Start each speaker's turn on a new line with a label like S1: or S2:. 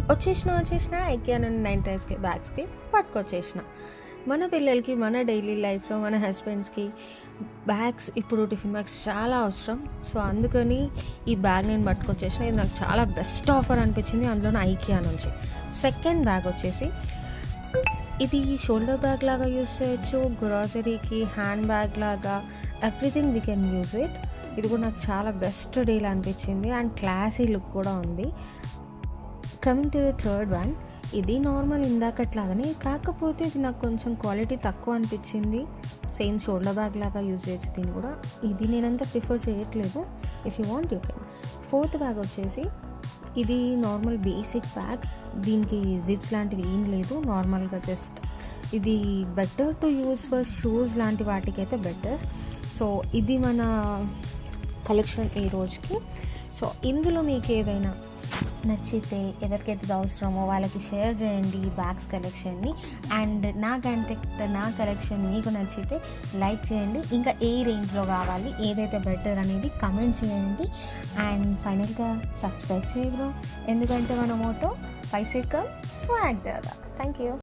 S1: వచ్చేసిన ఐకియా నుండి 90s బ్యాగ్స్కి పట్టుకొచ్చేసిన. మన పిల్లలకి మన డైలీ లైఫ్లో మన హస్బెండ్స్కి బ్యాగ్స్, ఇప్పుడు టిఫిన్ బ్యాగ్స్ చాలా అవసరం. సో అందుకని ఈ బ్యాగ్ నేను పట్టుకొచ్చేసిన. ఇది నాకు చాలా బెస్ట్ ఆఫర్ అనిపించింది, అందులోనే ఐకియా నుంచి. సెకండ్ బ్యాగ్ వచ్చేసి ఇది షోల్డర్ బ్యాగ్ లాగా యూస్ చేయొచ్చు, గ్రాసరీకి హ్యాండ్ బ్యాగ్ లాగా, everything we can use it. ఇది కూడా నాకు చాలా బెస్ట్ డీల్ అనిపించింది అండ్ క్లాసీ లుక్ కూడా ఉంది. Coming to the third one, ఇది నార్మల్ ఇందాకట్లాగానే, కాకపోతే ఇది నాకు కొంచెం క్వాలిటీ తక్కువ అనిపించింది. సేమ్ షోల్డర్ బ్యాగ్ లాగా యూజ్ చేయొచ్చు దీన్ని కూడా. ఇది నేనంతా ప్రిఫర్ చేయట్లేదు, if you want you can. Fourth bag వచ్చేసి ఇది నార్మల్ బేసిక్ బ్యాగ్, దీనికి జిప్స్ లాంటివి ఏం లేదు, నార్మల్గా జస్ట్ ఇది better to use for shoes లాంటి వాటికైతే బెటర్. సో ఇది మన కలెక్షన్ ఈ రోజుకి. సో ఇందులో మీకు ఏదైనా నచ్చితే, ఎవరికైతే ఇది అవసరమో వాళ్ళకి షేర్ చేయండి ఈ బ్యాగ్స్ కలెక్షన్ని. అండ్ నా కలెక్షన్ మీకు నచ్చితే లైక్ చేయండి. ఇంకా ఏ రేంజ్లో కావాలి, ఏదైతే బెటర్ అనేది కమెంట్ చేయండి. అండ్ ఫైనల్గా సబ్స్క్రైబ్ చేయరు, ఎందుకంటే మన మోటో పైసే కమ్ స్వాగ్ జాదా. Thank you.